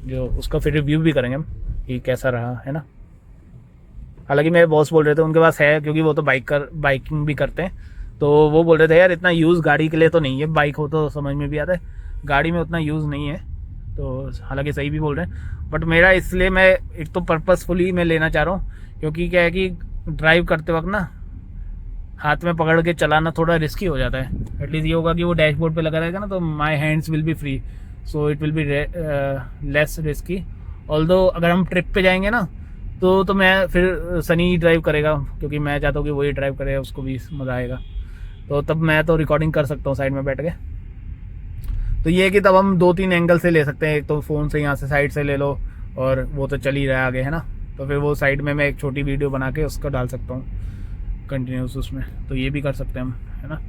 जो उसका फिर रिव्यू भी करेंगे हम कि कैसा रहा, है ना। हालांकि मेरे बॉस बोल रहे थे उनके पास है, क्योंकि वो तो बाइकिंग भी करते हैं, तो वो बोल रहे थे यार इतना यूज़ गाड़ी के लिए तो नहीं है, बाइक हो तो समझ में भी आता है, गाड़ी में उतना यूज़ नहीं है। तो हालांकि सही भी बोल रहे हैं, बट मेरा इसलिए मैं एक तो पर्पसफुली मैं लेना चाह रहा हूँ, क्योंकि क्या है कि ड्राइव करते वक्त ना हाथ में पकड़ के चलाना थोड़ा रिस्की हो जाता है। एटलीस्ट ये होगा कि वो डैशबोर्ड पे लगा रहेगा ना, तो my hands will be free, so it will be less risky. Although अगर हम ट्रिप पे जाएंगे ना तो मैं फिर सनी ड्राइव करेगा, क्योंकि मैं चाहता हूँ कि वही ड्राइव करे, उसको भी मज़ा आएगा। तो तब मैं तो रिकॉर्डिंग कर सकता हूँ साइड में बैठ के। तो ये है कि तब हम 2-3 एंगल से ले सकते हैं, एक तो फ़ोन से यहाँ से साइड से ले लो, और वो तो चल ही रहा है आगे, है ना। तो फिर वो साइड में मैं एक छोटी वीडियो बना के उसको डाल सकता हूँ कंटिन्यूस उसमें, तो ये भी कर सकते हैं हम, है ना।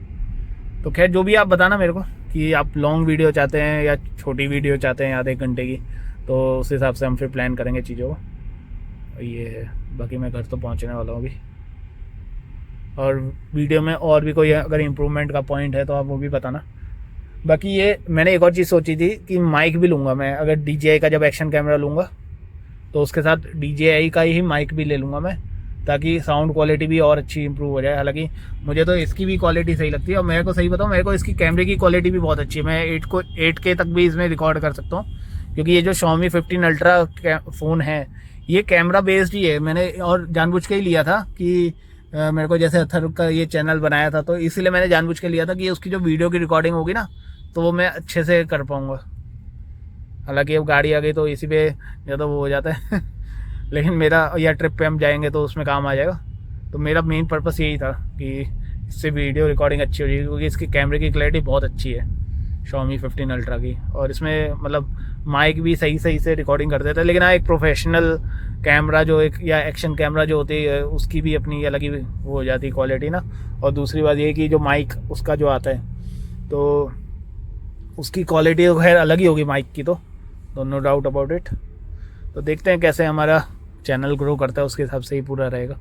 तो खैर जो भी आप बताना मेरे को कि आप लॉन्ग वीडियो चाहते हैं या छोटी वीडियो चाहते हैं आधे एक घंटे की, तो उस हिसाब से हम फिर प्लान करेंगे चीज़ों को। ये है, बाकी मैं घर तो पहुंचने वाला हूँ अभी, और वीडियो में और भी कोई अगर इम्प्रूवमेंट का पॉइंट है तो आप वो भी बताना। बाकी ये मैंने एक और चीज़ सोची थी कि माइक भी लूँगा मैं, अगर DJI का जब एक्शन कैमरा लूँगा तो उसके साथ DJI का ही माइक भी ले लूँगा मैं, ताकि साउंड क्वालिटी भी और अच्छी इंप्रूव हो जाए। हालांकि मुझे तो इसकी भी क्वालिटी सही लगती है, और मेरे को सही बताऊँ, मेरे को इसकी कैमरे की क्वालिटी भी बहुत अच्छी है। मैं 8K तक भी इसमें रिकॉर्ड कर सकता हूँ, क्योंकि ये जो Xiaomi 15 अल्ट्रा फ़ोन है ये कैमरा बेस्ड ही है। मैंने और जानबूझ के ही लिया था कि मेरे को जैसे अथर का ये चैनल बनाया था, तो इसीलिए मैंने जानबूझ के लिया था कि उसकी जो वीडियो की रिकॉर्डिंग होगी ना तो वो मैं अच्छे से कर पाऊँगा। हालांकि अब गाड़ी आ गई तो इसी पे ज़्यादा वो हो जाता है लेकिन मेरा, या ट्रिप पे हम जाएंगे तो उसमें काम आ जाएगा। तो मेरा मेन पर्पस यही था कि इससे वीडियो रिकॉर्डिंग अच्छी हो जाएगी, क्योंकि इसकी कैमरे की क्लैरिटी बहुत अच्छी है Xiaomi 15 अल्ट्रा की, और इसमें मतलब माइक भी सही से रिकॉर्डिंग कर देता है। लेकिन हाँ, एक प्रोफेशनल कैमरा जो एक या एक्शन कैमरा जो होती है उसकी भी अपनी अलग ही वो हो जाती है क्वालिटी ना। और दूसरी बात ये कि जो माइक उसका जो आता है तो उसकी क्वालिटी तो खैर अलग ही होगी माइक की, तो नो डाउट अबाउट इट। तो देखते हैं कैसे हमारा चैनल ग्रो करता है, उसके हिसाब से ही पूरा रहेगा।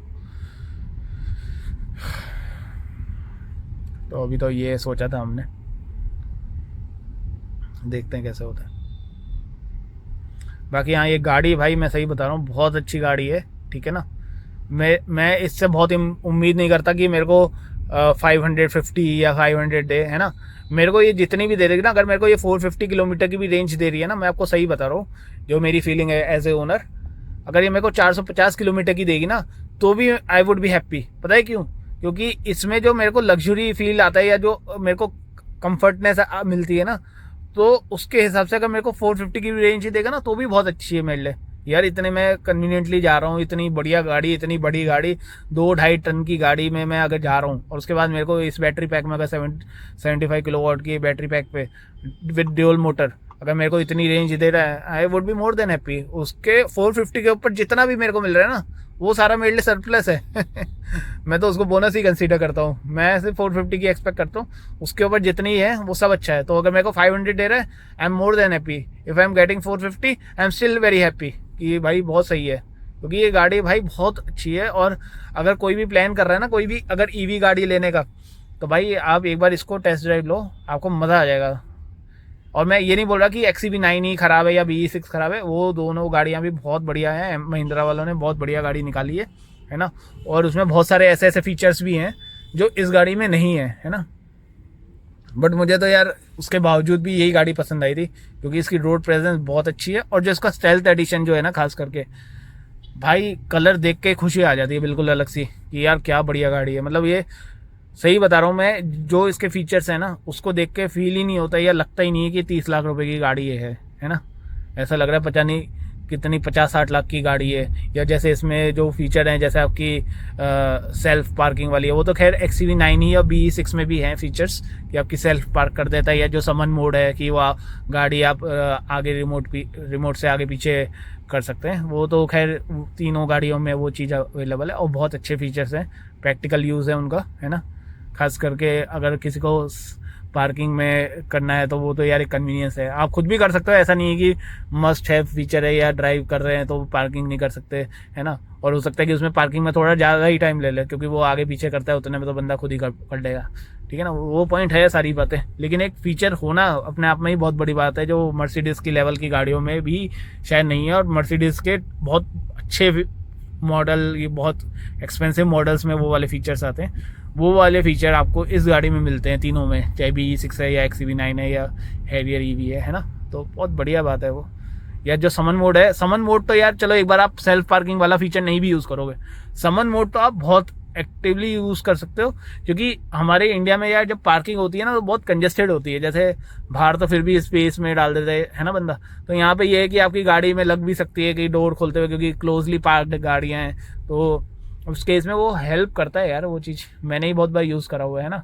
तो अभी तो ये सोचा था हमने, देखते हैं कैसे होता है। बाकी हाँ, ये गाड़ी भाई मैं सही बता रहा हूँ बहुत अच्छी गाड़ी है, ठीक है ना। मैं इससे बहुत उम्मीद नहीं करता कि मेरे को 550 या 500 दे, है ना। मेरे को ये जितनी भी दे देगी ना, अगर मेरे को ये 450 किलोमीटर की भी रेंज दे रही है ना, मैं आपको सही बता रहा हूँ जो मेरी फीलिंग है एज ए ओनर, अगर ये मेरे को 450 किलोमीटर की देगी ना तो भी आई वुड बी हैप्पी। पता है क्यों? क्योंकि इसमें जो मेरे को लग्जरी फील आता है या जो मेरे को कंफर्टनेस मिलती है ना, तो उसके हिसाब से अगर मेरे को 450 की रेंज ही देगा ना तो भी बहुत अच्छी है मेरे लिए। यार इतने मैं कन्वीनियंटली जा रहा हूँ, इतनी बढ़िया गाड़ी, इतनी बड़ी गाड़ी, 2-2.5 टन की गाड़ी में मैं अगर जा रहा हूँ, और उसके बाद मेरे को इस बैटरी पैक में अगर 75 किलोवाट की बैटरी पैक पे विद ड्यूल मोटर अगर मेरे को इतनी रेंज दे रहा है, I would be more than happy. उसके 450 के ऊपर जितना भी मेरे को मिल रहा है ना वो सारा मेरे लिए सरप्लस है मैं तो उसको बोनस ही कंसीडर करता हूँ। मैं सिर्फ 450 की एक्सपेक्ट करता हूँ, उसके ऊपर जितनी है वो सब अच्छा है। तो अगर मेरे को 500 दे रहा है I am more than happy. If I am getting 450 I am still very happy कि भाई बहुत सही है, क्योंकि ये गाड़ी भाई बहुत अच्छी है। और अगर कोई भी प्लान कर रहा है ना, कोई भी अगर ईवी गाड़ी लेने का, तो भाई आप एक बार इसको टेस्ट ड्राइव लो, आपको मज़ा आ जाएगा। और मैं ये नहीं बोल रहा कि XEV9 ही ख़राब है या BE6 ख़राब है, वो दोनों गाड़ियाँ भी बहुत बढ़िया हैं। महिंद्रा वालों ने बहुत बढ़िया गाड़ी निकाली है ना। और उसमें बहुत सारे ऐसे फीचर्स भी हैं जो इस गाड़ी में नहीं है ना। बट मुझे तो यार उसके बावजूद भी यही गाड़ी पसंद आई थी, क्योंकि इसकी रोड प्रेजेंस बहुत अच्छी है। और जो इसका स्टेल्थ एडिशन जो है ना, खास करके भाई कलर देख के खुशी आ जाती है बिल्कुल अलग सी कि यार क्या बढ़िया गाड़ी है। मतलब ये सही बता रहा हूँ मैं, जो इसके फीचर्स हैं ना उसको देख के फील ही नहीं होता या लगता ही नहीं है कि 30 लाख रुपए की गाड़ी ये है ना। ऐसा लग रहा है पता नहीं कितनी 50-60 लाख की गाड़ी है। या जैसे इसमें जो फीचर हैं, जैसे आपकी सेल्फ पार्किंग वाली है, वो तो खैर XCV9 ही और BE6 में भी हैं फीचर्स कि आपकी सेल्फ पार्क कर देता है। या जो समन मोड है कि वो गाड़ी आप आगे रिमोट से आगे पीछे कर सकते हैं, वो तो खैर तीनों गाड़ियों में वो चीज़ अवेलेबल है और बहुत अच्छे फीचर्स हैं, प्रैक्टिकल यूज़ है उनका, है ना। खास करके अगर किसी को पार्किंग में करना है तो वो तो यार एक कन्वीनियंस है, आप खुद भी कर सकते हो, ऐसा नहीं है कि मस्ट हैव फीचर है या ड्राइव कर रहे हैं तो पार्किंग नहीं कर सकते, है ना। और हो सकता है कि उसमें पार्किंग में थोड़ा ज़्यादा ही टाइम ले ले, क्योंकि वो आगे पीछे करता है, उतने में तो बंदा खुद ही कर लेगा, ठीक है ना। वो पॉइंट है सारी बातें, लेकिन एक फीचर होना अपने आप में ही बहुत बड़ी बात है, जो मर्सिडीज़ की लेवल की गाड़ियों में भी शायद नहीं है। और मर्सिडीज़ के बहुत अच्छे मॉडल, ये बहुत एक्सपेंसिव मॉडल्स में वो वाले फीचर्स आते हैं, वो वाले फीचर आपको इस गाड़ी में मिलते हैं तीनों में, चाहे BE6 है या XCV9 है या हैरियर EV है ना। तो बहुत बढ़िया बात है वो। या जो समन मोड है, समन मोड तो यार चलो एक बार आप सेल्फ पार्किंग वाला फीचर नहीं भी यूज़ करोगे, समन मोड तो आप बहुत एक्टिवली यूज़ कर सकते हो, क्योंकि हमारे इंडिया में यार जब पार्किंग होती है ना तो बहुत कंजेस्टेड होती है। जैसे बाहर तो फिर भी स्पेस में डाल देते है ना बंदा, तो यहाँ पे ये है कि आपकी गाड़ी में लग भी सकती है कि डोर खोलते हुए, क्योंकि क्लोजली पार्क्ड गाड़ियाँ हैं, तो उस केस में वो हेल्प करता है यार। वो चीज़ मैंने ही बहुत बार यूज़ करा हुआ है ना।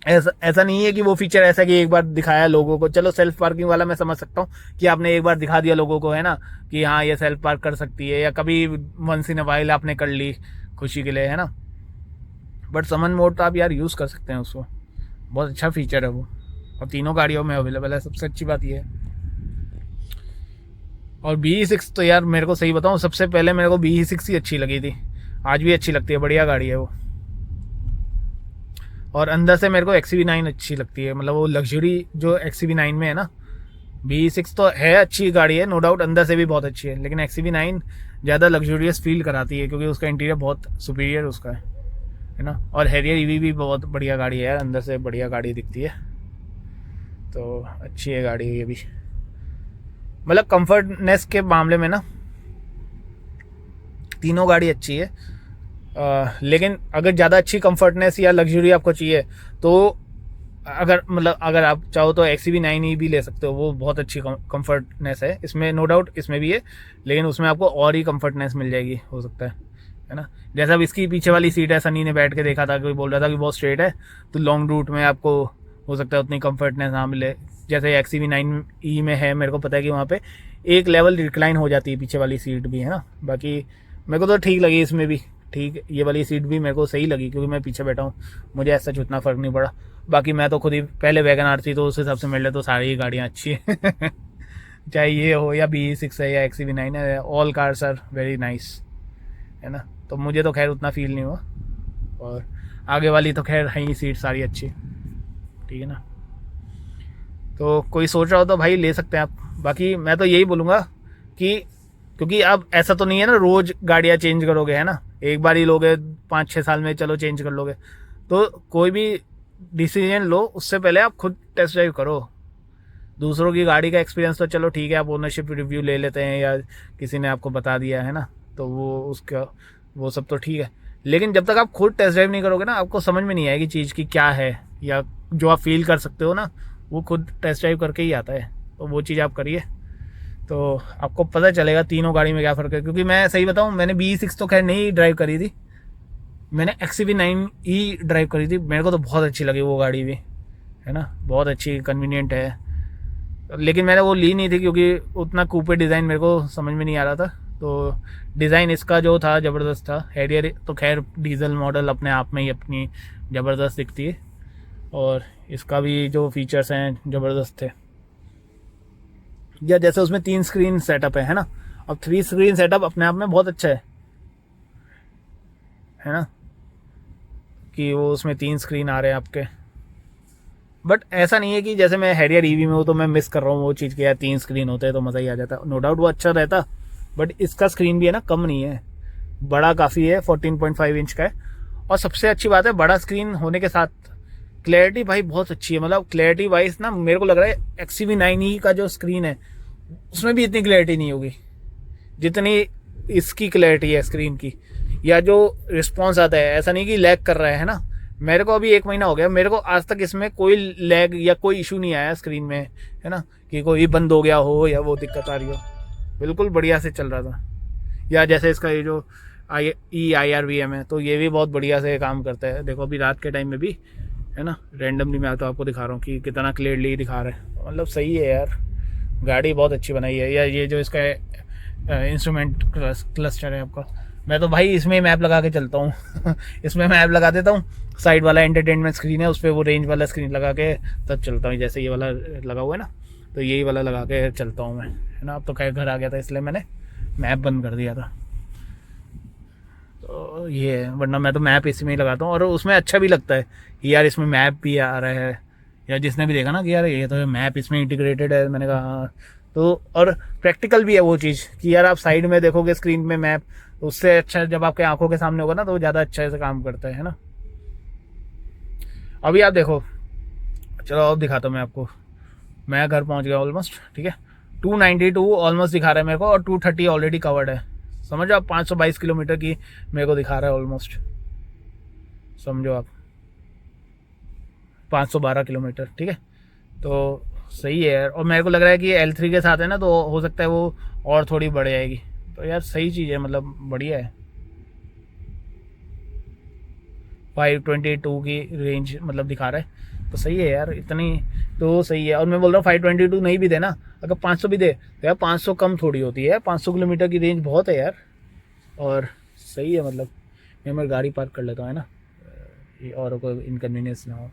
ऐसा नहीं है कि वो फीचर ऐसा कि एक बार दिखाया लोगों को, चलो सेल्फ पार्किंग वाला मैं समझ सकता हूँ कि आपने एक बार दिखा दिया लोगों को, है ना, कि हाँ ये सेल्फ पार्क कर सकती है, या कभी वंस इन अ वाइल आपने कर ली खुशी के लिए, है ना। बट समन मोड तो आप यार यूज़ कर सकते हैं उसको, बहुत अच्छा फीचर है वो, और तीनों गाड़ियों में अवेलेबल है, सबसे अच्छी बात ये है। और BE6 तो यार मेरे को सही बताऊँ, सबसे पहले मेरे को BE6 ही अच्छी लगी थी, आज भी अच्छी लगती है, बढ़िया गाड़ी है वो। और अंदर से मेरे को XCV9 अच्छी लगती है, मतलब वो लग्जरी जो XCV9 में है ना। BE6 तो है अच्छी गाड़ी है नो डाउट, अंदर से भी बहुत अच्छी है, लेकिन XCV9 ज़्यादा लग्जूरियस फील कराती है, क्योंकि उसका इंटीरियर बहुत सुपीरियर उसका है ना। और हैरियर EV भी बहुत बढ़िया गाड़ी है यार, अंदर से बढ़िया गाड़ी दिखती है, तो अच्छी है गाड़ी ये भी। मतलब कंफर्टनेस के मामले में ना तीनों गाड़ी अच्छी है, लेकिन अगर ज़्यादा अच्छी कंफर्टनेस या लग्जरी आपको चाहिए तो अगर आप चाहो तो XCV9 भी ले सकते हो, वो बहुत अच्छी कंफर्टनेस है इसमें, नो डाउट इसमें भी है, लेकिन उसमें आपको और ही कंफर्टनेस मिल जाएगी, हो सकता है ना। जैसा अब इसकी पीछे वाली सीट है, सनी ने बैठ के देखा था, कोई बोल रहा था कि बहुत स्ट्रेट है, तो लॉन्ग रूट में आपको हो सकता है उतनी कंफर्टनेस ना मिले, जैसे XCV9E में है। मेरे को पता है कि वहाँ पे एक लेवल रिक्लाइन हो जाती है पीछे वाली सीट भी, है ना। बाकी मेरे को तो ठीक लगी इसमें भी, ठीक ये वाली सीट भी मेरे को सही लगी, क्योंकि मैं पीछे बैठा हूँ, मुझे ऐसा उतना फ़र्क नहीं पड़ा। बाकी मैं तो खुद ही पहले वैगन थी, तो उस हिसाब से मेरे लिए तो सारी ही गाड़ियाँ अच्छी है चाहे ये हो या BE6 है या XCV9 है, all cars are very nice, है ना। तो मुझे तो खैर उतना फील नहीं हुआ, और आगे वाली तो खैर है ही सीट सारी अच्छी, ठीक है ना। तो कोई सोच रहा हो तो भाई ले सकते हैं आप। बाकी मैं तो यही बोलूँगा कि क्योंकि अब ऐसा तो नहीं है ना रोज़ गाड़ियाँ चेंज करोगे, है ना, एक बार ही लोगे, 5-6 साल में चलो चेंज कर लोगे, तो कोई भी डिसीजन लो उससे पहले आप खुद टेस्ट ड्राइव करो। दूसरों की गाड़ी का एक्सपीरियंस तो चलो ठीक है, आप ओनरशिप रिव्यू ले लेते हैं या किसी ने आपको बता दिया है ना, तो वो सब तो ठीक है, लेकिन जब तक आप खुद टेस्ट ड्राइव नहीं करोगे ना, आपको समझ में नहीं आएगी चीज़ की क्या है, या जो आप फील कर सकते हो ना वो खुद टेस्ट ड्राइव करके ही आता है। तो वो चीज़ आप करिए, तो आपको पता चलेगा तीनों गाड़ी में क्या फ़र्क है। क्योंकि मैं सही बताऊं, मैंने BE6 तो खैर नहीं ड्राइव करी थी, मैंने XCV9 ड्राइव करी थी, मेरे को तो बहुत अच्छी लगी वो गाड़ी भी, है ना, बहुत अच्छी कन्वीनियंट है। लेकिन मैंने वो ली नहीं थी क्योंकि उतना कूपे डिज़ाइन मेरे को समझ में नहीं आ रहा था, तो डिज़ाइन इसका जो था ज़बरदस्त था। हैरियर तो खैर डीजल मॉडल अपने आप में ही अपनी ज़बरदस्त दिखती है, और इसका भी जो फीचर्स हैं ज़बरदस्त थे। या जैसे उसमें 3 स्क्रीन सेटअप है ना, अब 3 स्क्रीन सेटअप अपने आप में बहुत अच्छा है ना, कि वो उसमें 3 स्क्रीन आ रहे हैं आपके। बट ऐसा नहीं है कि जैसे मैं हैरियर EV में हूँ तो मैं मिस कर रहा हूँ वो चीज़ कि यार 3 स्क्रीन होते तो मज़ा ही आ जाता, नो डाउट वो अच्छा रहता, बट इसका स्क्रीन भी है ना कम नहीं है, बड़ा काफ़ी है, 14.5 इंच का है। और सबसे अच्छी बात है बड़ा स्क्रीन होने के साथ क्लैरिटी भाई बहुत अच्छी है, मतलब क्लैरिटी वाइज ना मेरे को लग रहा है XCV9 का जो स्क्रीन है उसमें भी इतनी क्लैरिटी नहीं होगी जितनी इसकी क्लैरिटी है स्क्रीन की, या जो रिस्पॉन्स आता है, ऐसा नहीं कि लैग कर रहा है ना। मेरे को अभी 1 महीना हो गया, मेरे को आज तक इसमें कोई लैग या कोई इशू नहीं आया स्क्रीन में, है ना, कि कोई बंद हो गया हो या वो दिक्कत आ रही हो। बिल्कुल बढ़िया से चल रहा था। या जैसे इसका ये जो IRVM है, तो ये भी बहुत बढ़िया से काम करता है। देखो अभी रात के टाइम में भी है ना, रेंडमली मैं तो आपको दिखा रहा हूँ कि कितना क्लियरली दिखा रहा है। मतलब सही है यार, गाड़ी बहुत अच्छी बनाई है। या ये जो इसका इंस्ट्रूमेंट क्लस्टर है आपका, मैं तो भाई इसमें ही मैप लगा के चलता हूँ इसमें मैप लगा देता हूँ, साइड वाला एंटरटेनमेंट स्क्रीन है, उस पर वो रेंज वाला स्क्रीन लगा के तब चलता हूँ। जैसे ये वाला लगा हुआ है ना, तो यही वाला लगा के चलता हूँ मैं, है ना। अब तो खैर घर आ गया था इसलिए मैंने मैप बंद कर दिया था। तो ये है, वरना मैं तो मैप इसी में ही लगाता हूँ, और उसमें अच्छा भी लगता है कि यार इसमें मैप भी आ रहा है। या जिसने भी देखा ना कि यार ये तो मैप इसमें इंटीग्रेटेड है, मैंने कहा हाँ। तो और प्रैक्टिकल भी है वो चीज़ कि यार आप साइड में देखोगे स्क्रीन में मैप, तो उससे अच्छा जब आपके आंखों के सामने होगा ना, तो वो ज़्यादा अच्छे से काम करता है ना। अभी आप देखो, चलो अब दिखाता हूँ मैं आपको। मैं घर पहुँच गया ऑलमोस्ट, ठीक है। 292 ऑलमोस्ट दिखा रहा है मेरे को, और 230 ऑलरेडी कवर्ड है। समझो आप 522 किलोमीटर की मेरे को दिखा रहा है ऑलमोस्ट, समझो आप 512 किलोमीटर, ठीक है। तो सही है यार, और मेरे को लग रहा है कि L3 के साथ है ना, तो हो सकता है वो और थोड़ी बढ़ जाएगी। तो यार सही चीज़ है, मतलब बढ़िया है। 522 की रेंज मतलब दिखा रहा है, तो सही है यार इतनी। तो सही है, और मैं बोल रहा हूँ 522 नहीं भी देना, अगर 500 भी दे तो यार 500 कम थोड़ी होती है, 500 किलोमीटर की रेंज बहुत है यार। और सही है मतलब। मैं गाड़ी पार्क कर लेता हूँ, है ना, ये और कोई इनकन्वीनियंस ना हो।